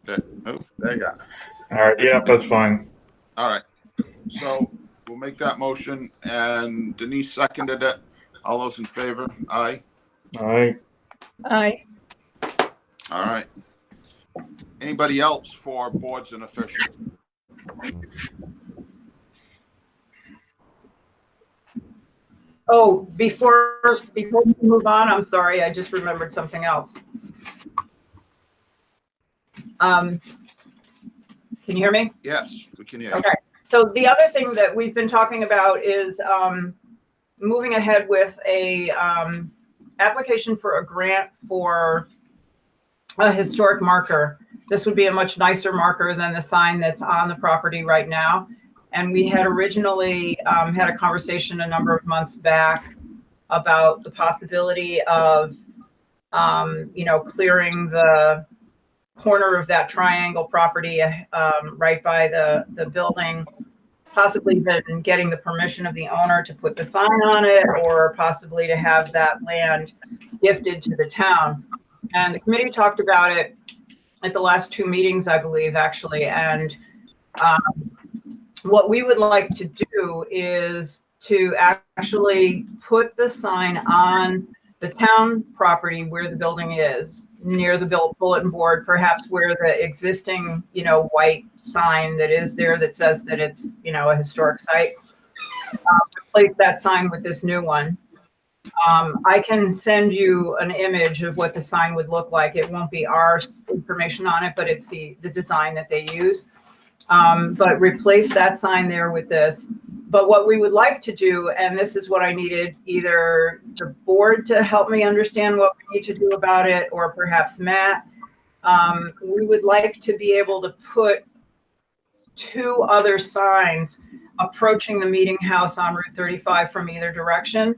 Oh, there you go. All right, yeah, that's fine. All right. So we'll make that motion, and Denise seconded it. All those in favor? Aye. All right. Aye. All right. Anybody else for boards and officials? Oh, before we move on, I'm sorry, I just remembered something else. Can you hear me? Yes, we can hear you. Okay. So the other thing that we've been talking about is moving ahead with a application for a grant for a historic marker. This would be a much nicer marker than the sign that's on the property right now. And we had originally had a conversation a number of months back about the possibility of, clearing the corner of that triangle property right by the building, possibly then getting the permission of the owner to put the sign on it, or possibly to have that land gifted to the town. And the committee talked about it at the last two meetings, I believe, actually. And what we would like to do is to actually put the sign on the town property where the building is, near the bulletin board, perhaps where the existing, white sign that is there that says that it's, a historic site. Replace that sign with this new one. I can send you an image of what the sign would look like. It won't be our information on it, but it's the design that they use. But replace that sign there with this. But what we would like to do, and this is what I needed either the board to help me understand what we need to do about it, or perhaps Matt, we would like to be able to put two other signs approaching the meeting house on Route 35 from either direction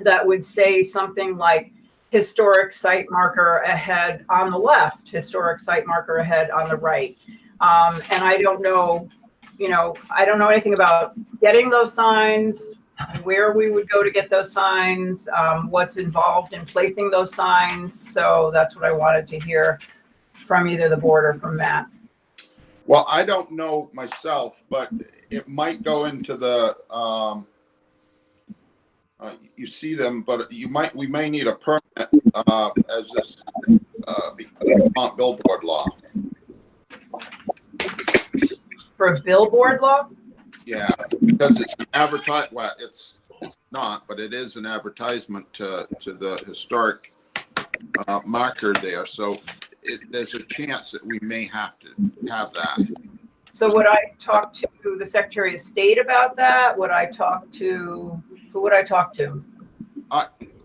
that would say something like historic site marker ahead on the left, historic site marker ahead on the right. And I don't know, I don't know anything about getting those signs, where we would go to get those signs, what's involved in placing those signs. So that's what I wanted to hear from either the board or from Matt. Well, I don't know myself, but it might go into the, you see them, but we may need a permit as this billboard law. For a billboard law? Yeah, because it's an advertise. Well, it's not, but it is an advertisement to the historic marker there. So there's a chance that we may have to have that. So would I talk to the Secretary of State about that? Who would I talk to?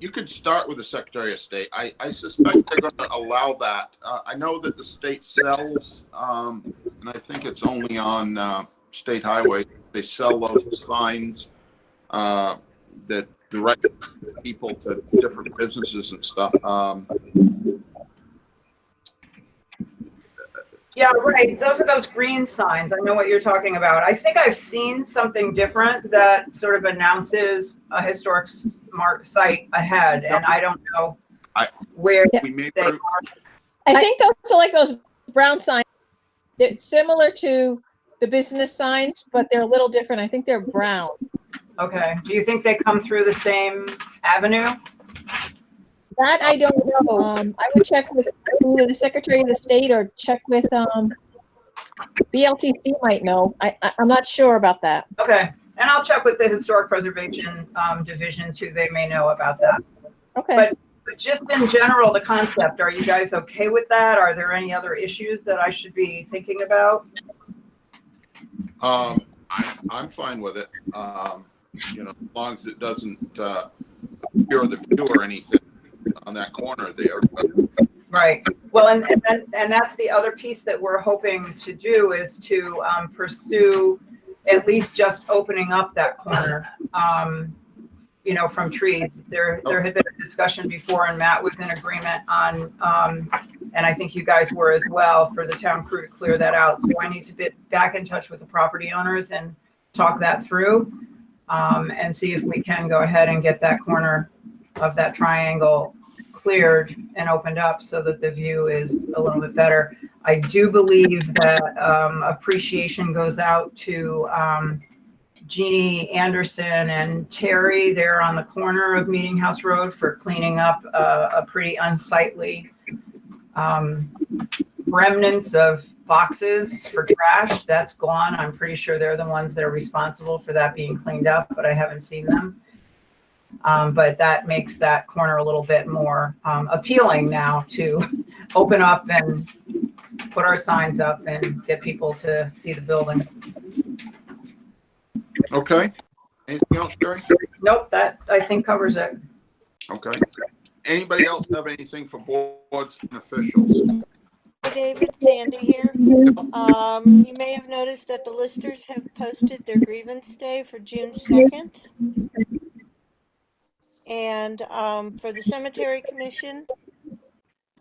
You could start with the Secretary of State. I suspect they're going to allow that. I know that the state sells, and I think it's only on state highways. They sell those signs that direct people to different businesses and stuff. Yeah, right. Those are those green signs. I know what you're talking about. I think I've seen something different that sort of announces a historic site ahead, and I don't know where they are. I think those are like those brown signs. They're similar to the business signs, but they're a little different. I think they're brown. Okay. Do you think they come through the same avenue? That I don't know. I would check with the Secretary of the State, or check with BLTC might know. I'm not sure about that. Okay. And I'll check with the Historic Preservation Division too. They may know about that. Okay. But just in general, the concept, are you guys okay with that? Are there any other issues that I should be thinking about? I'm fine with it. As long as it doesn't obscure the view or anything on that corner there. Right. Well, and that's the other piece that we're hoping to do, is to pursue at least just opening up that corner, from trees. There had been a discussion before, and Matt was in agreement on, and I think you guys were as well, for the town crew to clear that out. So I need to get back in touch with the property owners and talk that through, and see if we can go ahead and get that corner of that triangle cleared and opened up so that the view is a little bit better. I do believe that appreciation goes out to Jeannie Anderson and Terry there on the corner of Meeting House Road for cleaning up a pretty unsightly remnants of boxes for trash. That's gone. I'm pretty sure they're the ones that are responsible for that being cleaned up, but I haven't seen them. But that makes that corner a little bit more appealing now to open up and put our signs up and get people to see the building. Okay. Anything else, Jerry? Nope, that I think covers it. Okay. Anybody else have anything for boards and officials? David, Sandy here. You may have noticed that the listers have posted their grievance day for June 2nd. And for the Cemetery Commission,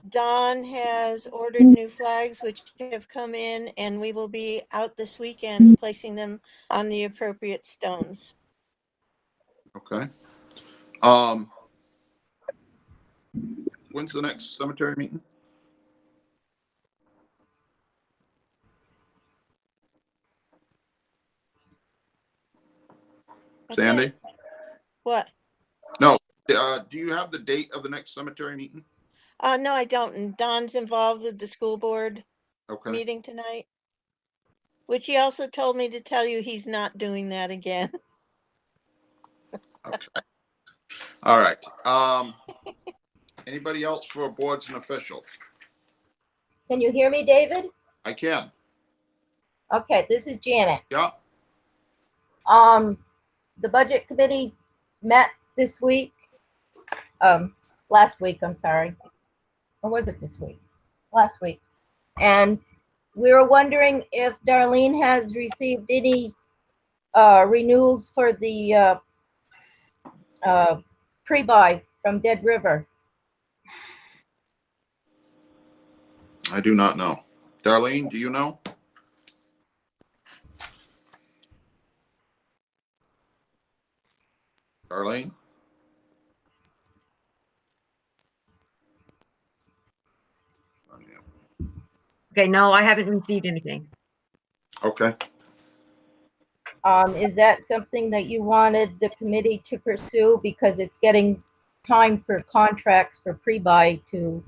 Don has ordered new flags, which have come in, and we will be out this weekend placing them on the appropriate stones. Okay. When's the next cemetery meeting? That's Sandy? it. What? No. Do you have the date of the next cemetery meeting? No, I don't. And Don's involved with the school board Okay. meeting tonight, which he also told me to tell you he's not doing that again. Okay. All right. Anybody else for boards and officials? Can you hear me, David? I can. Okay, this is Janet. Yeah. The budget committee met this week. Last week, I'm sorry. Or was it this week? Last week. And we were wondering if Darlene has received any renewals for the pre-buy from Dead River. I do not know. Darlene, do you know? Darlene? Oh, yeah. Okay, no, I haven't received anything. Okay. Is that something that you wanted the committee to pursue because it's getting time for contracts for pre-buy to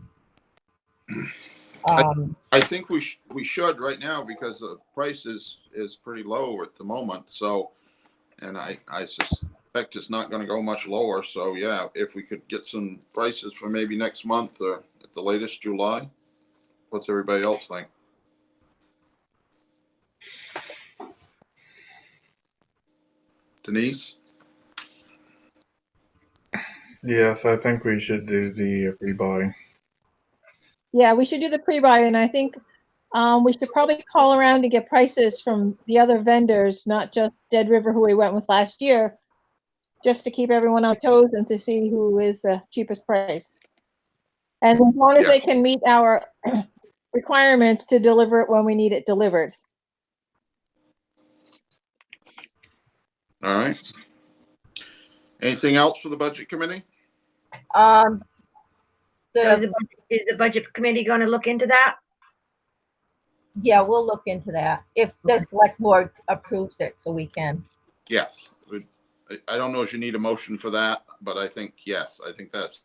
I think we should right now because the price is pretty low at the moment. So, and I suspect it's not going to go much lower. So yeah, if we could get some prices for maybe next month or at the latest July, what's everybody else think? Denise? Yes, I think we should do the pre-buy. Yeah, we should do the pre-buy, and I think we should probably call around and get prices from the other vendors, not just Dead River, who we went with last year, just to keep everyone on toes and to see who is the cheapest price. And as long as they can meet our requirements to deliver it when we need it delivered. All right. Anything else for the budget committee? So is the budget committee going to look into that? Yeah, we'll look into that if the select board approves it, so we can. Yes. I don't know if you need a motion for that, but I think, yes, I think that's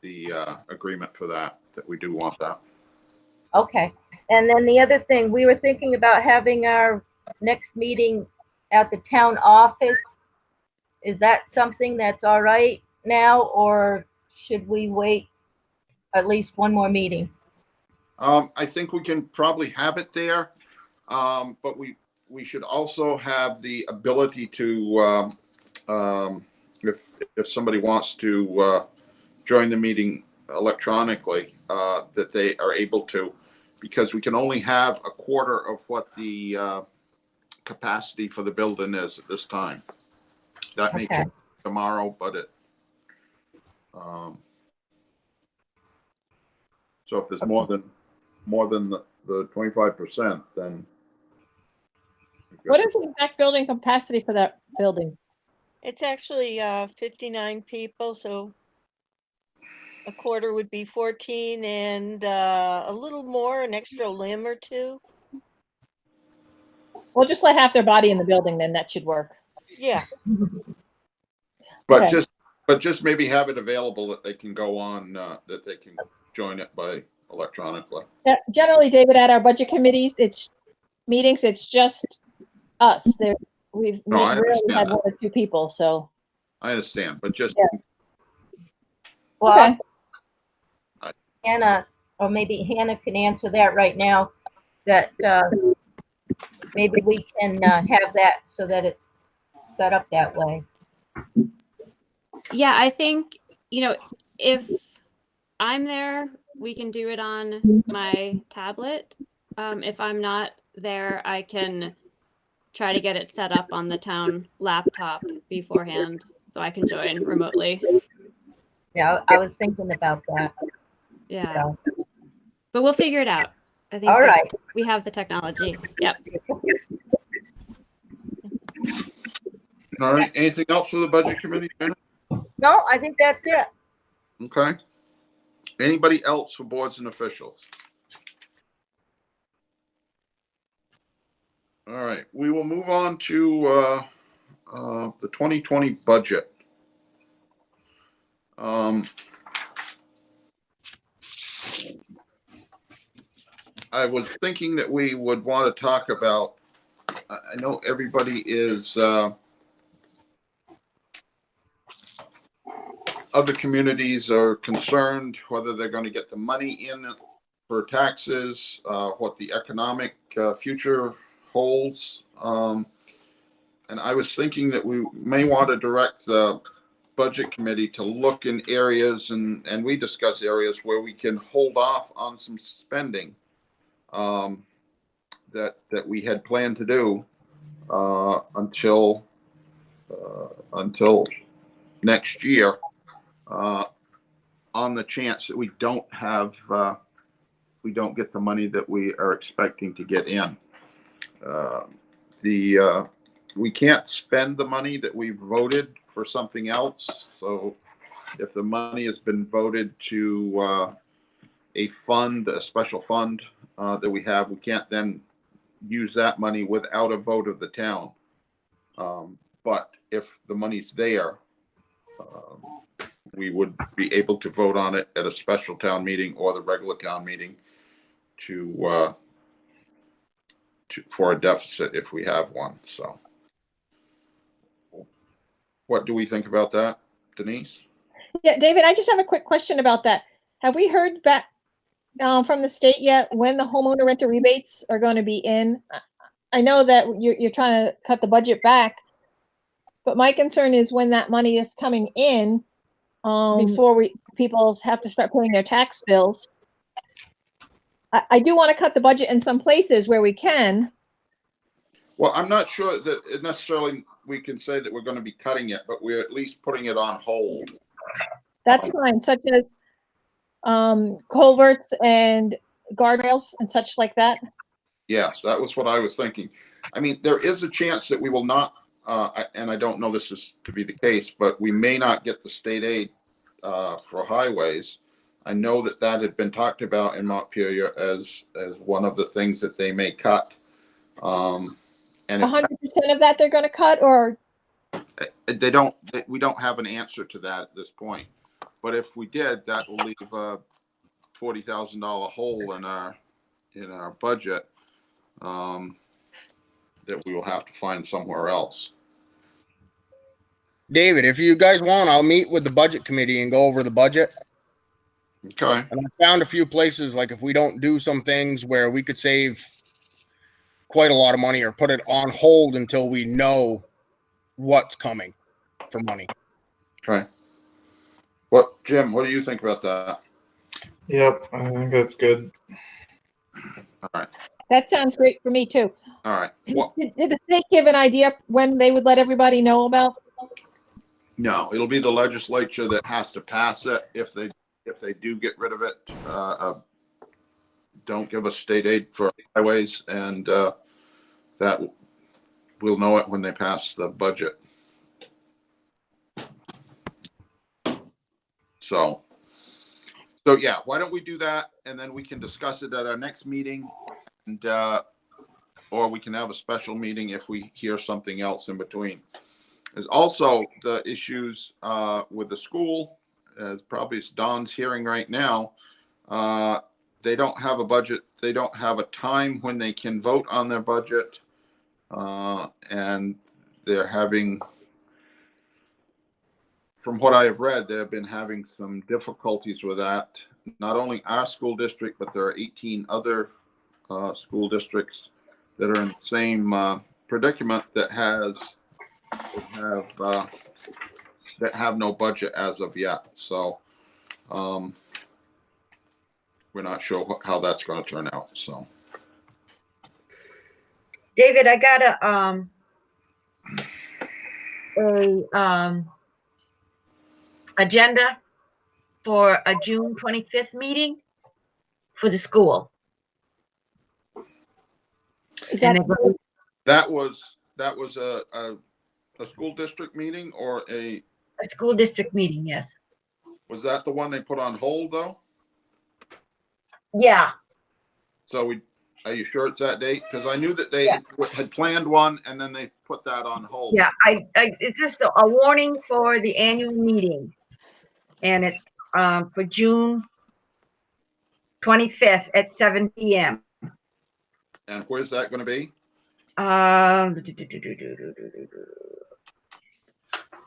the agreement for that we do want that. Okay. And then the other thing, we were thinking about having our next meeting at the town office. Is that something that's all right now, or should we wait at least one more meeting? I think we can probably have it there, but we should also have the ability to, if somebody wants to join the meeting electronically, that they are able to, because we can only have a quarter of what the capacity for the building is at this time. That may change tomorrow, but it. So if there's more than the 25%, then. What is the exact building capacity for that building? It's actually 59 people, so A quarter would be 14 and a little more, an extra limb or two. We'll just let half their body in the building, then that should work. Yeah, But Okay. just maybe have it available that they can go on, that they can join it by electronically. Yeah, generally, David, at our budget committees, meetings, it's just us. We've No, I rarely understand had that. one or two people, so. I understand, but just, Yeah. Well, Okay. Hannah, or maybe Hannah can answer that right now, that maybe we can have that so that it's set up that way. Yeah, I think, if I'm there, we can do it on my tablet. If I'm not there, I can try to get it set up on the town laptop beforehand so I can join remotely. Yeah, I was thinking about that. Yeah, So, but we'll figure it out. I think all that right. we have the technology. Yep. all right, anything else for the budget committee? Jenna? No, I think that's it. Okay. Anybody else for boards and officials? All right, we will move on to the 2020 budget. I was thinking that we would want to talk about, I know everybody is, other communities are concerned whether they're going to get the money in for taxes, what the economic future holds. And I was thinking that we may want to direct the budget committee to look in areas, and we discuss areas where we can hold off on some spending that we had planned to do until next year, on the chance that we don't get the money that we are expecting to get in. We can't spend the money that we voted for something else. So if the money has been voted to a special fund that we have, we can't then use that money without a vote of the town. But if the money's there, we would be able to vote on it at a special town meeting or the regular town meeting for a deficit if we have one. So what do we think about that, Denise? Yeah, David, I just have a quick question about that. Have we heard back from the state yet when the homeowner renter rebates are going to be in? I know that you're trying to cut the budget back, but my concern is when that money is coming in before people have to start paying their tax bills. I do want to cut the budget in some places where we can. Well, I'm not sure that necessarily we can say that we're going to be cutting it, but we're at least putting it on hold. That's fine, such as culverts and guardrails and such like that. Yes, that was what I was thinking. I mean, there is a chance that we will not, and I don't know this is to be the case, but we may not get the state aid for highways. I know that had been talked about in Montpelier as one of the things that they may cut. And 100% of that they're going to cut, or we don't have an answer to that at this point. But if we did, that will leave a $40,000 hole in our budget that we will have to find somewhere else. David, if you guys want, I'll meet with the budget committee and go over the budget. Okay. And I found a few places, like if we don't do some things where we could save quite a lot of money or put it on hold until we know what's coming for money. Okay. Jim, what do you think about that? Yep, I think that's good. All right. that sounds great for me too. All right. Well, Did the state give an idea when they would let everybody know about? no, it'll be the legislature that has to pass it if they do get rid of it. Don't give us state aid for highways, and that we'll know it when they pass the budget. So So yeah, why don't we do that, and then we can discuss it at our next meeting, and or we can have a special meeting if we hear something else in between. There's also the issues with the school, as probably it's Don's hearing right now. They don't have a budget. They don't have a time when they can vote on their budget, and they're having, from what I have read, they've been having some difficulties with that. Not only our school district, but there are 18 other school districts that are in the same predicament that have no budget as of yet. So we're not sure how that's going to turn out. So David, I got a agenda for a June 25th meeting for the school. Is And that, that was a school district meeting, or a school district meeting, yes. was that the one they put on hold though? Yeah, So are you sure it's that date? Because I knew that they Yeah. had planned one and then they put that on hold. yeah, it's just a warning for the annual meeting. And it's for June 25th at 7 p.m. And where's that going to be?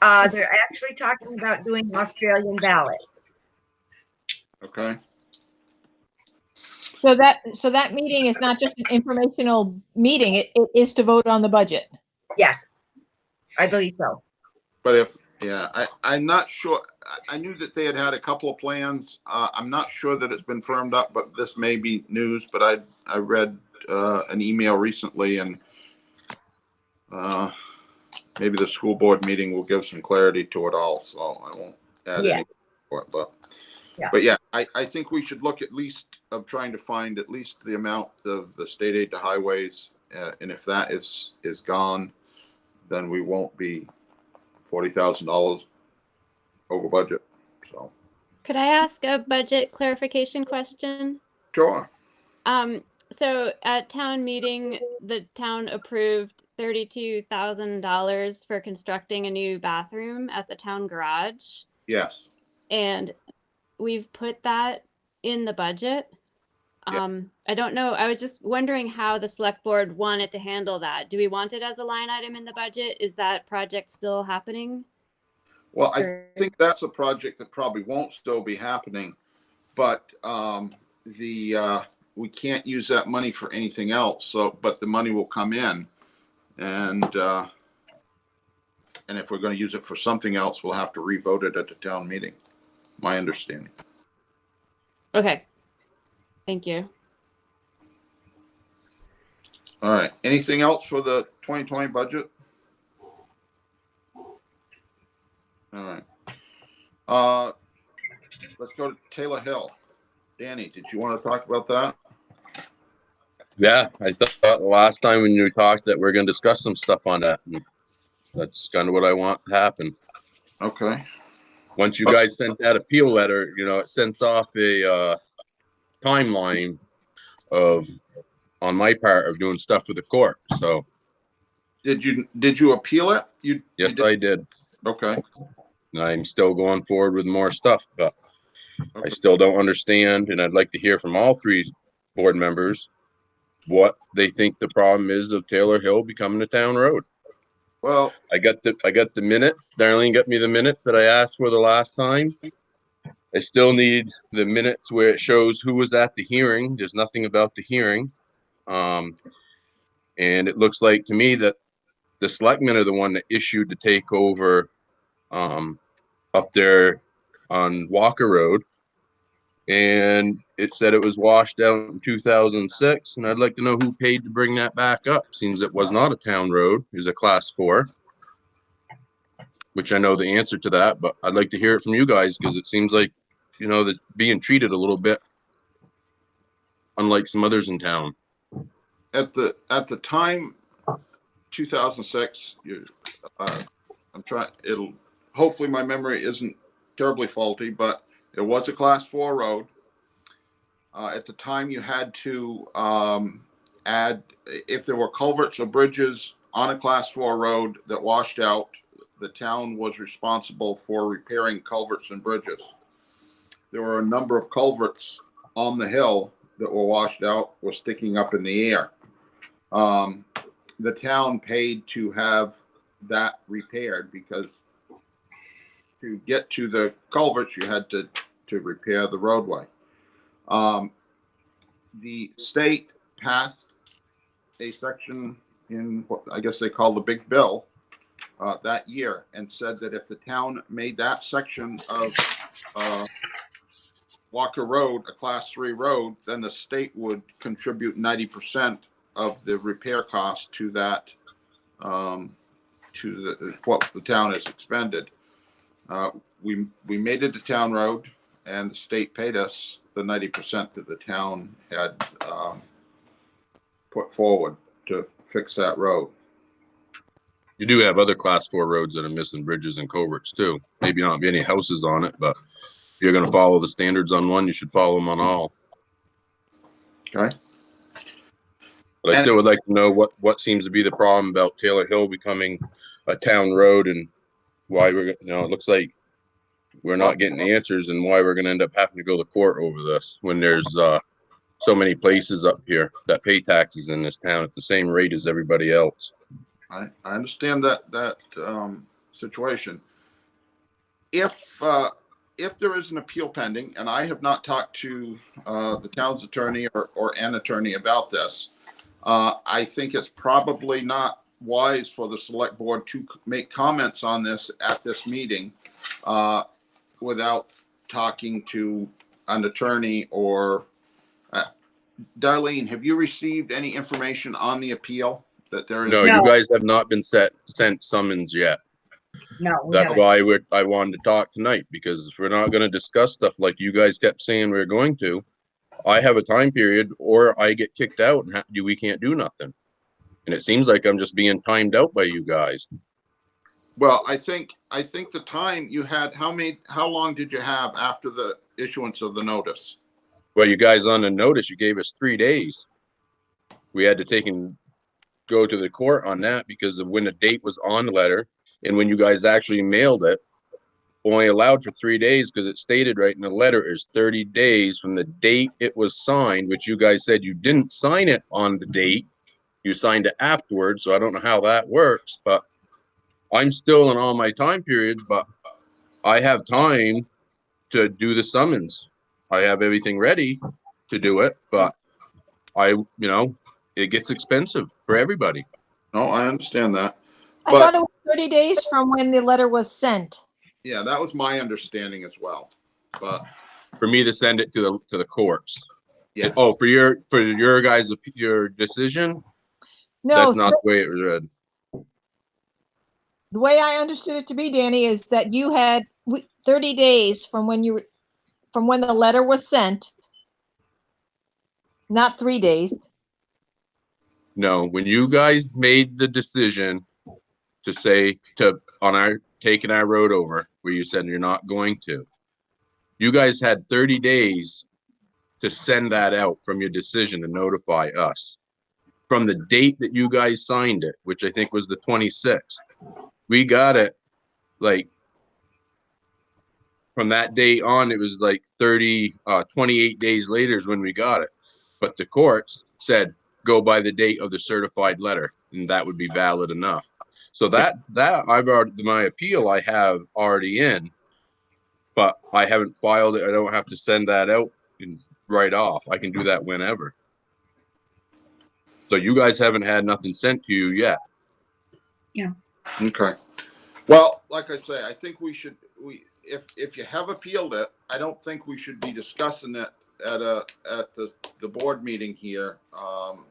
They're actually talking about doing Australian ballot. Okay. so that meeting is not just an informational meeting, it is to vote on the budget. Yes, I believe so. But I'm not sure. I knew that they had a couple of plans. I'm not sure that it's been firmed up, but this may be news. But I read an email recently, and maybe the school board meeting will give some clarity to it all. So I won't add Yeah. anything for it. Yeah. But yeah, I think we should look at least of trying to find at least the amount of the state aid to highways, and if that is gone, then we won't be $40,000 over budget. So Could I ask a budget clarification question? sure. So at town meeting, the town approved $32,000 for constructing a new bathroom at the town garage. Yes. And we've put that in the budget. Yeah. I don't know. I was just wondering how the select board wanted to handle that. Do we want it as a line item in the budget? Is that project still happening? Well, I think that's a project that probably won't still be happening, but we can't use that money for anything else. So, but the money will come in, and if we're going to use it for something else, we'll have to revote it at the town meeting. My understanding. Okay. Thank you. All right. Anything else for the 2020 budget? All right. Let's go to Taylor Hill. Danny, did you want to talk about that? Yeah, I thought last time when you talked that we're going to discuss some stuff on that. And that's kind of what I want to happen. Okay. Once you guys sent that appeal letter, it sends off a timeline on my part of doing stuff with the court. So Did you appeal it? yes, I did. Okay. And I'm still going forward with more stuff, but Okay. I still don't understand. And I'd like to hear from all three board members what they think the problem is of Taylor Hill becoming a town road. Well, I got the minutes. Darlene got me the minutes that I asked for the last time. I still need the minutes where it shows who was at the hearing. There's nothing about the hearing. And it looks like to me that the selectmen are the one that issued the takeover up there on Walker Road. And it said it was washed out in 2006. And I'd like to know who paid to bring that back up. Seems it was not a town road. It was a class 4, which I know the answer to that, but I'd like to hear it from you guys because it seems like, that being treated a little bit unlike some others in town. at the time, 2006, I'm trying. Hopefully my memory isn't terribly faulty, but It was a class 4 road. At the time, you had to add, if there were culverts or bridges on a class 4 road that washed out, the town was responsible for repairing culverts and bridges. There were a number of culverts on the hill that were washed out, were sticking up in the air. The town paid to have that repaired because to get to the culverts, you had to repair the roadway. The state passed a section in what I guess they call the Big Bill that year and said that if the town made that section of Walker Road a class 3 road, then the state would contribute 90% of the repair cost to that, to what the town has expended. We made it a town road, and the state paid us the 90% that the town had put forward to fix that road. You do have other class 4 roads that are missing bridges and culverts too. Maybe not be any houses on it, but if you're going to follow the standards on one, you should follow them on all. Okay. But I still would like to know what seems to be the problem about Taylor Hill becoming a town road and why we're, it looks like we're not getting answers and why we're going to end up having to go to court over this when there's so many places up here that pay taxes in this town at the same rate as everybody else. I understand that situation. If there is an appeal pending, and I have not talked to the town's attorney or an attorney about this, I think it's probably not wise for the select board to make comments on this at this meeting without talking to an attorney or Darlene, have you received any information on the appeal that there is? No, you guys have not been sent summons yet. No, we That's haven't. why I wanted to talk tonight, because if we're not going to discuss stuff like you guys kept saying we we're going to, I have a time period or I get kicked out and we can't do nothing. And it seems like I'm just being timed out by you guys. Well, I think the time you had, how long did you have after the issuance of the notice? Well, you guys on the notice, you gave us 3 days. We had to take and go to the court on that because of when the date was on the letter and when you guys actually mailed it, only allowed for 3 days because it stated right in the letter is 30 days from the date it was signed, which you guys said you didn't sign it on the date. You signed it afterwards, so I don't know how that works, but I'm still in all my time periods, but I have time to do the summons. I have everything ready to do it, but it gets expensive for everybody. No, I understand that. I thought it was 30 days from when the letter was sent. Yeah, that was my understanding as well. But for me to send it to the courts. Yeah. Oh, for your guys' your decision? No, That's not the way it was read. the way I understood it to be, Danny, is that you had 30 days from when the letter was sent, not 3 days. No, when you guys made the decision to say taking our road over, where you said you're not going to, you guys had 30 days to send that out from your decision to notify us. From the date that you guys signed it, which I think was the 26th, we got it from that date on, it was 28 days later is when we got it. But the courts said, go by the date of the certified letter, and that would be valid enough. So that I've already, my appeal I have already in, but I haven't filed it. I don't have to send that out right off. I can do that whenever. So you guys haven't had nothing sent to you yet. Yeah. Okay. Well, like I say, I think if you have appealed it, I don't think we should be discussing it at the board meeting here. I'm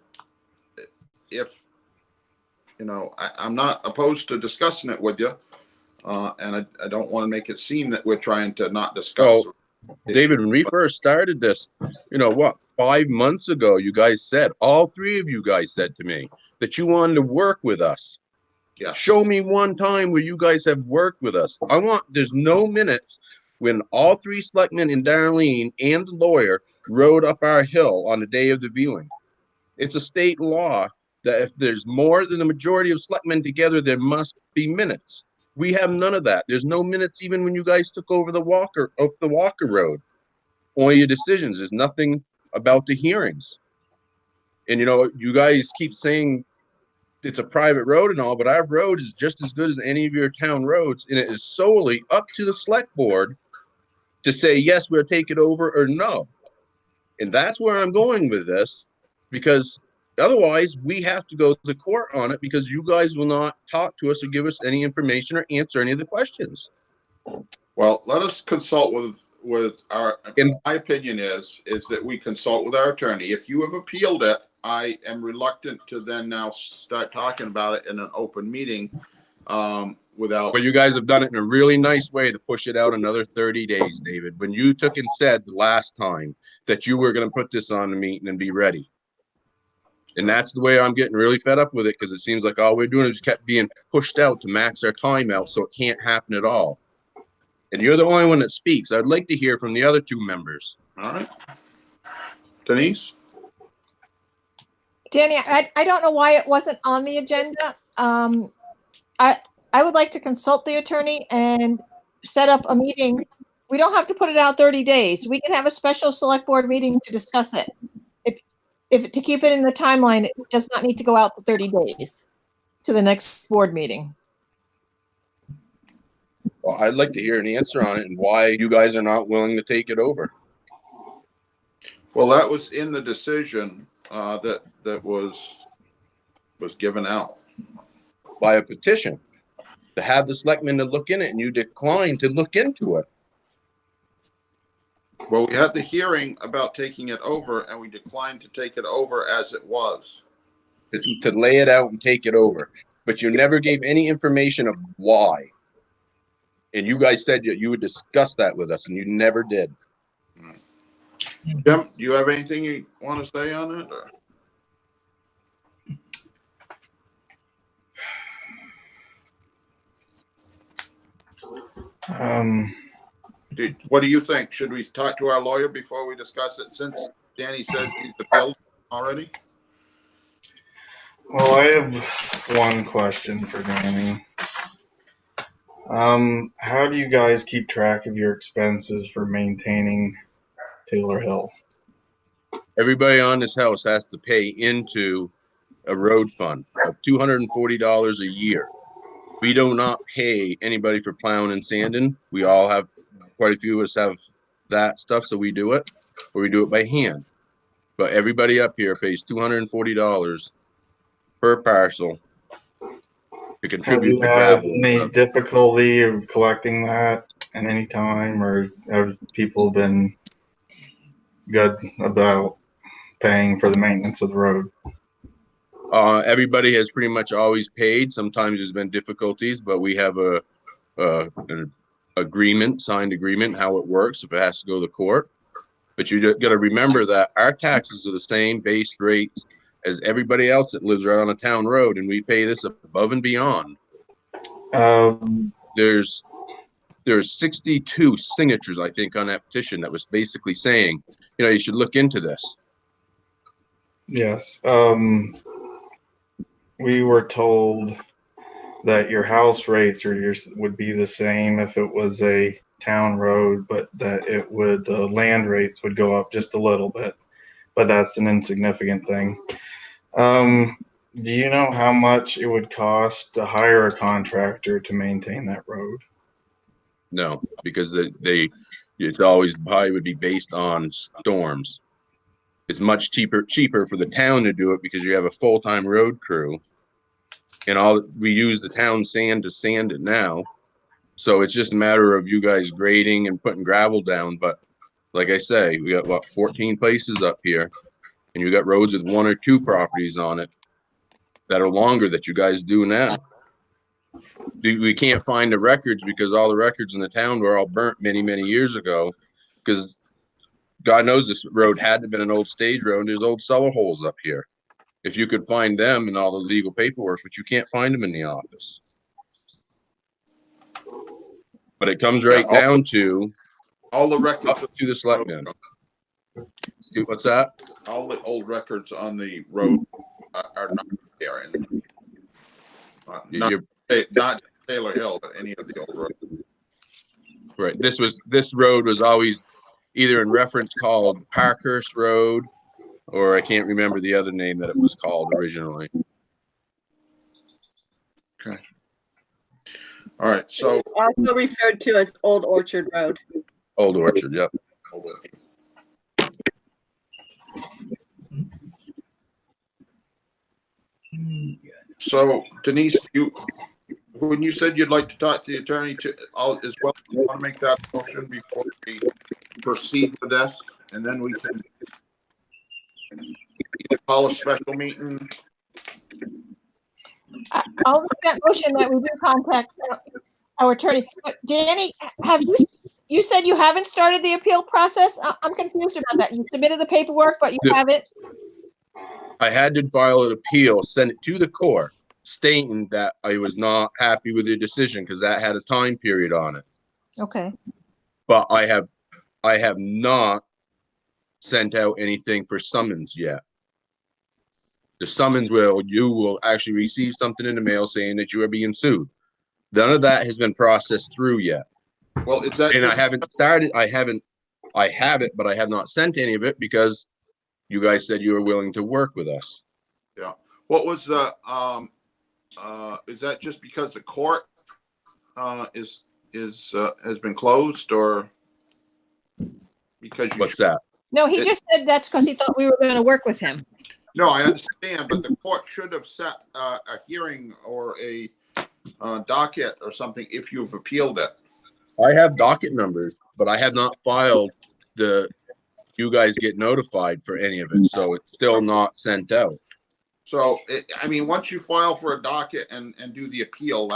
not opposed to discussing it with you, and I don't want to make it seem that we're trying to not discuss. David, when we first started this, 5 months ago, you guys said, all three of you guys said to me that you wanted to work with us. Yeah. Show me one time where you guys have worked with us. There's no minutes when all three selectmen and Darlene and the lawyer rode up our hill on the day of the viewing. It's a state law that if there's more than a majority of selectmen together, there must be minutes. We have none of that. There's no minutes even when you guys took over the Walker Road. Only your decisions. There's nothing about the hearings. And you know, you guys keep saying it's a private road and all, but our road is just as good as any of your town roads, and it is solely up to the select board to say yes, we'll take it over, or no. And that's where I'm going with this, because otherwise we have to go to court on it, because you guys will not talk to us or give us any information or answer any of the questions. Well, let us consult with our, And my opinion is that we consult with our attorney. If you have appealed it, I am reluctant to then now start talking about it in an open meeting, without. but you guys have done it in a really nice way to push it out another 30 days, David. When you took and said the last time that you were going to put this on the meeting and be ready. And that's the way I'm getting really fed up with it, because it seems like all we're doing is kept being pushed out to max our time out, so it can't happen at all. And you're the only one that speaks. I'd like to hear from the other two members. All right. Denise? Danny, I don't know why it wasn't on the agenda. I would like to consult the attorney and set up a meeting. We don't have to put it out 30 days. We can have a special select board meeting to discuss it. If to keep it in the timeline, it does not need to go out the 30 days to the next board meeting. Well, I'd like to hear an answer on it and why you guys are not willing to take it over. Well, that was in the decision that was given out. By a petition to have the selectmen to look in it, and you declined to look into it. Well, we had the hearing about taking it over, and we declined to take it over as it was. To lay it out and take it over, but you never gave any information of why. And you guys said you would discuss that with us, and you never did. Jim, do you have anything you want to say on it? Or? What do you think? Should we talk to our lawyer before we discuss it, since Danny says he's appealed already? Well, I have one question for Danny. How do you guys keep track of your expenses for maintaining Taylor Hill? Everybody on this house has to pay into a road fund of $240 a year. We do not pay anybody for plowing and sanding. We all have, quite a few of us have that stuff, so we do it, or we do it by hand. But everybody up here pays $240 per parcel to Have contribute you to had gravel. any difficulty of collecting that at any time, or have people been good about paying for the maintenance of the road? Everybody has pretty much always paid. Sometimes there's been difficulties, but we have an agreement, signed agreement, how it works if it has to go to court. But you got to remember that our taxes are the same base rates as everybody else that lives right on a town road, and we pay this above and beyond. There's 62 signatures, I think, on that petition that was basically saying, you know, you should look into this. Yes. We were told that your house rates would be the same if it was a town road, but that the land rates would go up just a little bit, but that's an insignificant thing. Do you know how much it would cost to hire a contractor to maintain that road? No, because it's always probably would be based on storms. It's much cheaper for the town to do it because you have a full-time road crew, and we use the town sand to sand it now. So it's just a matter of you guys grading and putting gravel down. But like I say, we got 14 places up here, and you got roads with 1 or 2 properties on it that are longer that you guys do now. We can't find the records because all the records in the town were all burnt many, many years ago, because God knows this road had to have been an old stage road. There's old cellar holes up here. If you could find them and all the legal paperwork, but you can't find them in the office. But it comes right down to All the records, Up to the selectmen. What's that? all the old records on the road are not there. And, not Taylor Hill, but any of the old roads. Right. This road was always either in reference called Parkhurst Road, or I can't remember the other name that it was called originally. Okay. All right. So Also referred to as Old Orchard Road. Old Orchard, yep. So Denise, when you said you'd like to talk to the attorney as well, you want to make that motion before we proceed with this, and then we can either call a special meeting. I'll make that motion that we do contact our attorney. Danny, you said you haven't started the appeal process? I'm confused about that. You submitted the paperwork, but you haven't? I had to file an appeal, send it to the court, stating that I was not happy with the decision because that had a time period on it. Okay. But I have not sent out anything for summons yet. The summons you will actually receive something in the mail saying that you are being sued. None of that has been processed through yet. Well, it's that. And I haven't started. I have it, but I have not sent any of it because you guys said you were willing to work with us. Yeah. What was the is that just because the court has been closed, or because you What's that? No, he just said that's because he thought we were going to work with him. No, I understand, but the court should have set a hearing or a docket or something if you've appealed it. I have docket numbers, but I have not filed you guys get notified for any of it, so it's still not sent out. So, I mean, once you file for a docket and do the appeal,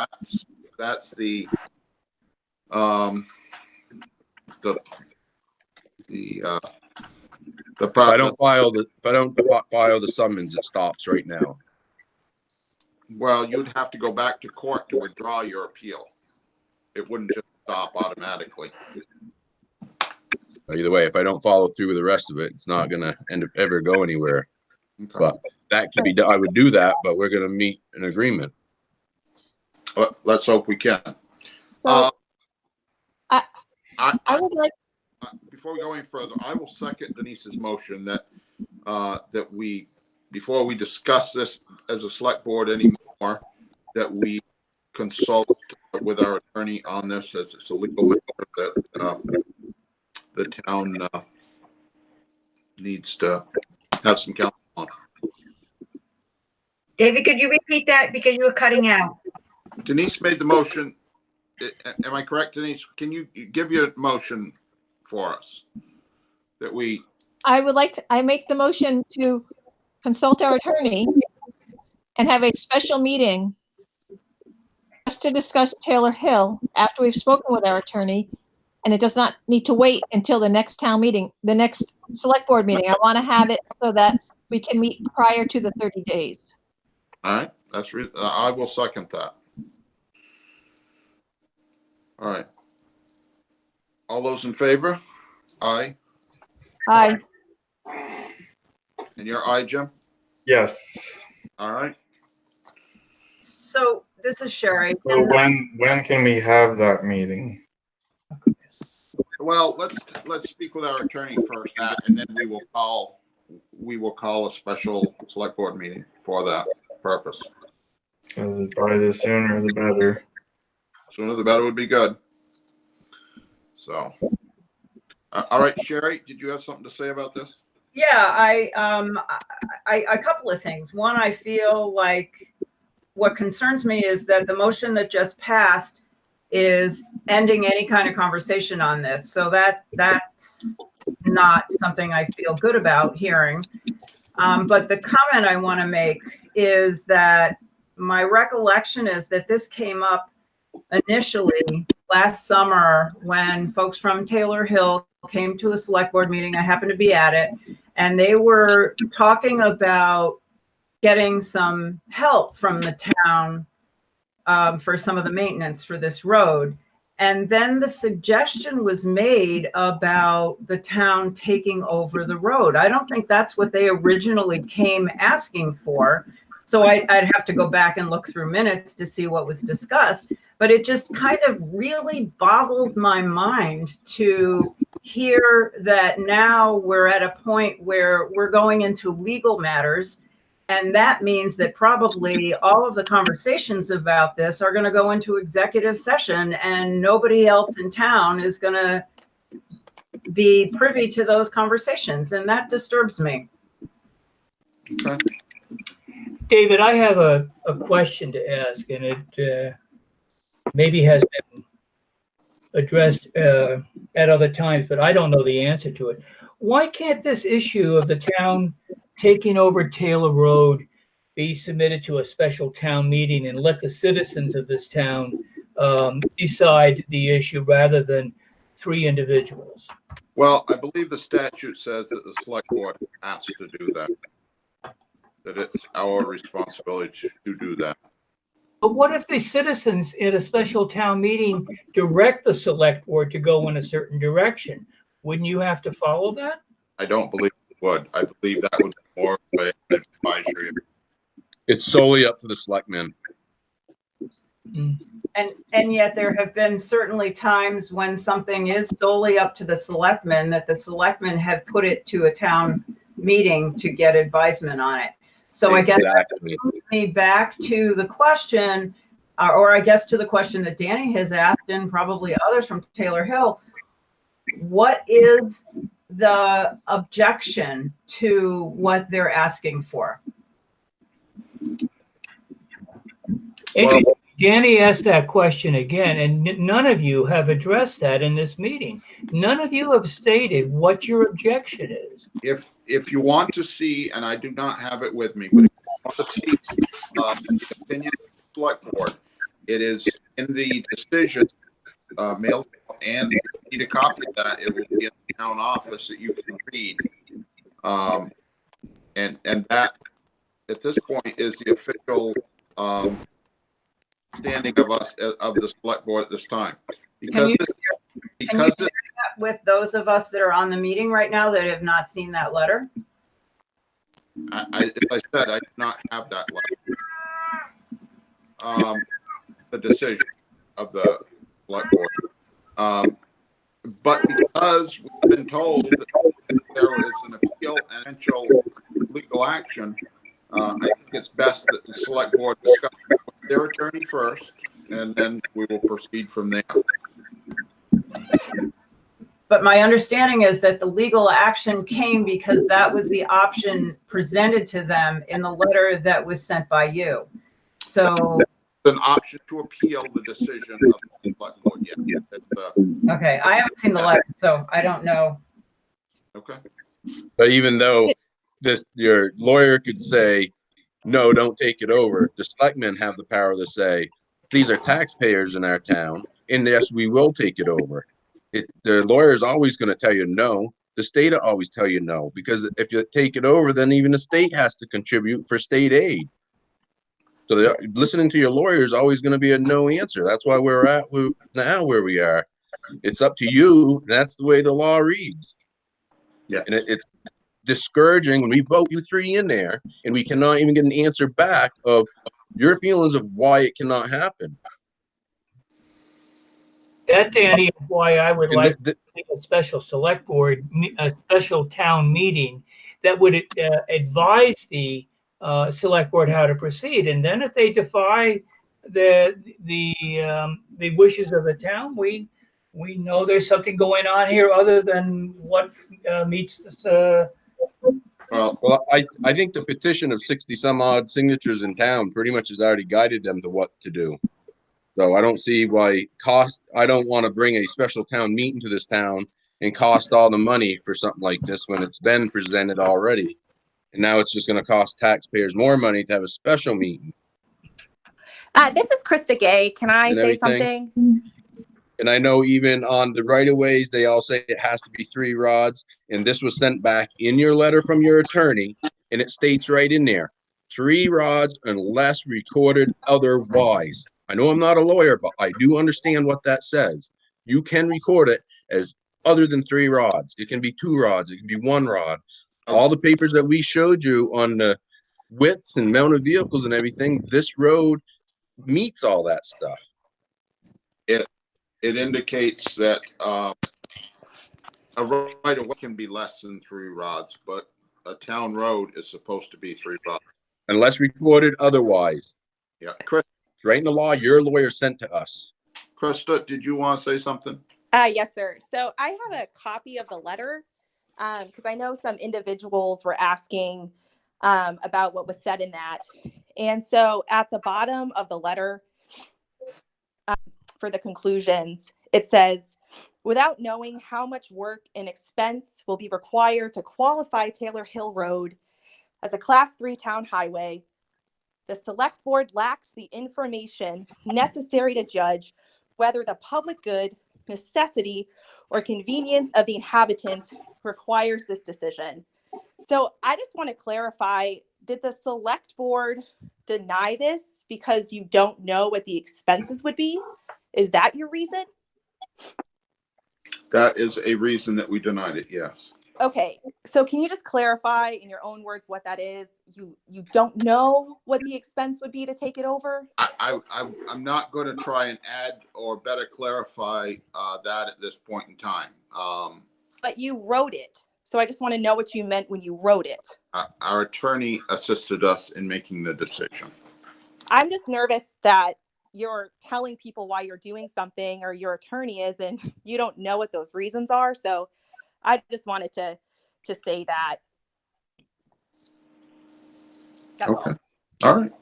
that's the If I don't file the summons, it stops right now. Well, you'd have to go back to court to withdraw your appeal. It wouldn't just stop automatically. Either way, if I don't follow through with the rest of it, it's not gonna ever go anywhere. Okay. But that could be done. I would do that, but we're gonna meet an agreement. Let's hope we can. So I would like, before we go any further, I will second Denise's motion that we, before we discuss this as a select board anymore, that we consult with our attorney on this, as it's a legal matter that the town needs to have some counsel on. David, could you repeat that because you were cutting out? Denise made the motion. Am I correct, Denise? Can you give your motion for us? That we. I make the motion to consult our attorney and have a special meeting just to discuss Taylor Hill after we've spoken with our attorney, and it does not need to wait until the next town meeting, the next select board meeting. I want to have it so that we can meet prior to the 30 days. All right, I will second that. All right. All those in favor? Aye. Aye. And your aye, Jim? Yes. All right. So this is Sherry. So when can we have that meeting? Well, let's speak with our attorney first, and then we will call a special select board meeting for that purpose. Probably the sooner the better. Sooner the better would be good. So, all right, Sherry, did you have something to say about this? Yeah, a couple of things. One, I feel like what concerns me is that the motion that just passed is ending any kind of conversation on this. So that's not something I feel good about hearing. But the comment I want to make is that my recollection is that this came up initially last summer when folks from Taylor Hill came to a select board meeting. I happened to be at it, and they were talking about getting some help from the town for some of the maintenance for this road. And then the suggestion was made about the town taking over the road. I don't think that's what they originally came asking for. So I'd have to go back and look through minutes to see what was discussed. But it just kind of really boggled my mind to hear that now we're at a point where we're going into legal matters. And that means that probably all of the conversations about this are going to go into executive session, and nobody else in town is going to be privy to those conversations. And that disturbs me. Okay. David, I have a question to ask, and it maybe has been addressed at other times, but I don't know the answer to it. Why can't this issue of the town taking over Taylor Road be submitted to a special town meeting and let the citizens of this town decide the issue rather than 3 individuals? Well, I believe the statute says that the select board has to do that. That it's our responsibility to do that. But what if the citizens in a special town meeting direct the select board to go in a certain direction? Wouldn't you have to follow that? I don't believe it would. I believe that would be more of an advisory. It's solely up to the selectmen. And yet there have been certainly times when something is solely up to the selectmen, that the selectmen have put it to a town meeting to get advisement on it. So I guess that brings me back to the question, or I guess to the question that Danny has asked, and probably others from Taylor Hill. What is the objection to what they're asking for? Well, Danny asked that question again, and none of you have addressed that in this meeting. None of you have stated what your objection is. If you want to see, and I do not have it with me, but if you want to see the opinion of the select board, it is in the decision mailed, and if you need a copy of that, it will be in the town office that you can read. And that, at this point, is the official standing of us, of the select board at this time. Because Can you share that with those of us that are on the meeting right now that have not seen that letter? as I said, I do not have that letter. The decision of the select board. But because we've been told that there is an appeal and potential legal action, I think it's best that the select board discuss with their attorney first, and then we will proceed from there. But my understanding is that the legal action came because that was the option presented to them in the letter that was sent by you. So an option to appeal the decision of the select board. Yeah. Okay, I haven't seen the letter, so I don't know. Okay. But even though your lawyer could say, no, don't take it over, the selectmen have the power to say, these are taxpayers in our town, and yes, we will take it over. The lawyer is always going to tell you no. The state will always tell you no, because if you take it over, then even the state has to contribute for state aid. So listening to your lawyer is always going to be a no answer. That's why we're at now where we are. It's up to you. That's the way the law reads. Yeah. And it's discouraging when we vote you 3 in there and we cannot even get an answer back of your feelings of why it cannot happen. That, Danny, is why I would like to make a special select board, a special town meeting that would advise the select board how to proceed. And then if they defy the wishes of the town, we know there's something going on here other than what meets this. Well, I think the petition of 60 some odd signatures in town pretty much has already guided them to what to do. So I don't see why I don't want to bring a special town meeting to this town and cost all the money for something like this when it's been presented already. And now it's just going to cost taxpayers more money to have a special meeting. This is Krista Gay. Can I say something? And I know even on the right-of-ways, they all say it has to be 3 rods. And this was sent back in your letter from your attorney, and it states right in there, 3 rods unless recorded otherwise. I know I'm not a lawyer, but I do understand what that says. You can record it as other than 3 rods. It can be 2 rods. It can be 1 rod. All the papers that we showed you on the widths and amount of vehicles and everything, this road meets all that stuff. It indicates that a right of way can be less than 3 rods, but a town road is supposed to be 3 rods. Unless recorded otherwise. Yeah. Chris, It's right in the law your lawyer sent to us. Krista, did you want to say something? Yes, sir. So I have a copy of the letter because I know some individuals were asking about what was said in that. And so at the bottom of the letter for the conclusions, it says, without knowing how much work and expense will be required to qualify Taylor Hill Road as a Class 3 town highway, the select board lacks the information necessary to judge whether the public good, necessity, or convenience of the inhabitants requires this decision. So I just want to clarify, did the select board deny this because you don't know what the expenses would be? Is that your reason? That is a reason that we denied it, yes. Okay, so can you just clarify in your own words what that is? You don't know what the expense would be to take it over? I'm not going to try and add or better clarify that at this point in time. But you wrote it. So I just want to know what you meant when you wrote it. Our attorney assisted us in making the decision. I'm just nervous that you're telling people why you're doing something, or your attorney is, and you don't know what those reasons are. So I just wanted to say that. That's okay. All right.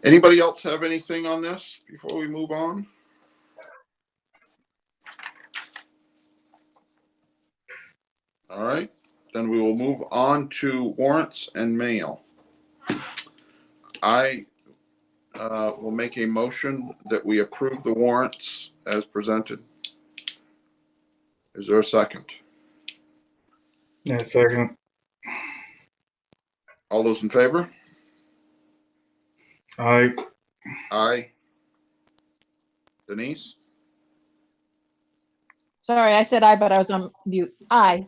Anybody else have anything on this before we move on? All right. Then we will move on to warrants and mail. I will make a motion that we approve the warrants as presented. Is there a second? Yeah, second. All those in favor? Aye. Aye. Denise? Sorry, I said aye, but I was on mute. Aye.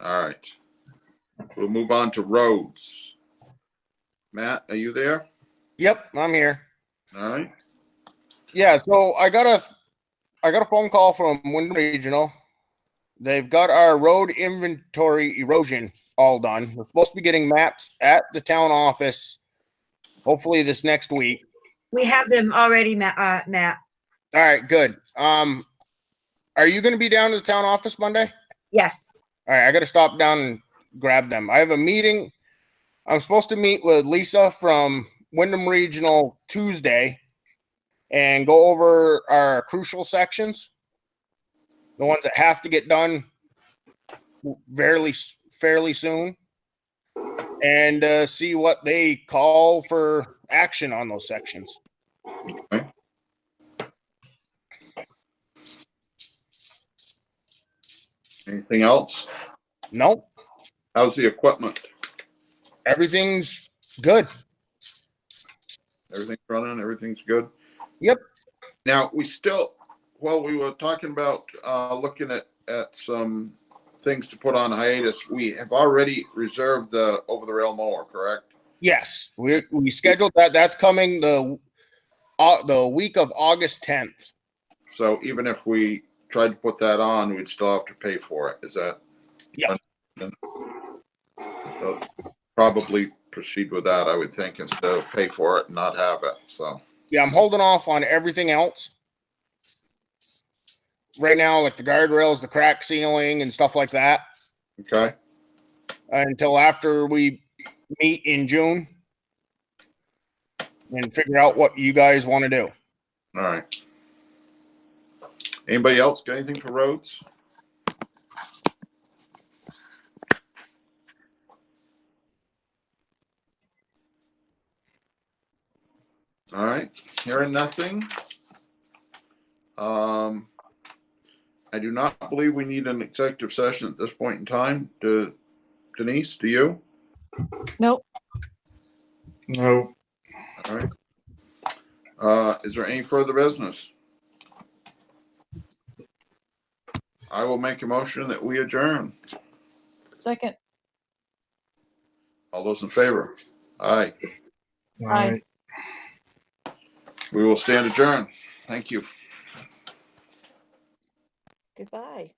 All right. We'll move on to roads. Matt, are you there? Yep, I'm here. All right. Yeah, so I got a phone call from Wyndham Regional. They've got our road inventory erosion all done. We're supposed to be getting maps at the town office, hopefully this next week. We have them already, Matt. All right, good. Are you going to be down to the town office Monday? Yes. All right, I got to stop down and grab them. I have a meeting. I'm supposed to meet with Lisa from Wyndham Regional Tuesday and go over our crucial sections, the ones that have to get done fairly soon, and see what they call for action on those sections. Okay. Anything else? Nope. How's the equipment? Everything's good. Everything's running, everything's good? Yep. Now, we were talking about looking at some things to put on hiatus. We have already reserved the over-the-rail mower, correct? Yes, we scheduled that. That's coming the week of August 10th. So even if we tried to put that on, we'd still have to pay for it. Is that? Yeah. Probably proceed with that, I would think, instead of pay for it and not have it. So yeah, I'm holding off on everything else right now, like the guardrails, the crack sealing, and stuff like that. Okay. Until after we meet in June and figure out what you guys want to do. All right. Anybody else got anything for roads? All right. Hearing nothing. I do not believe we need an executive session at this point in time. Denise, do you? Nope. No. All right. Is there any further business? I will make a motion that we adjourn. Second. All those in favor? Aye. All Aye. right. We will stand adjourned. Thank you. Goodbye.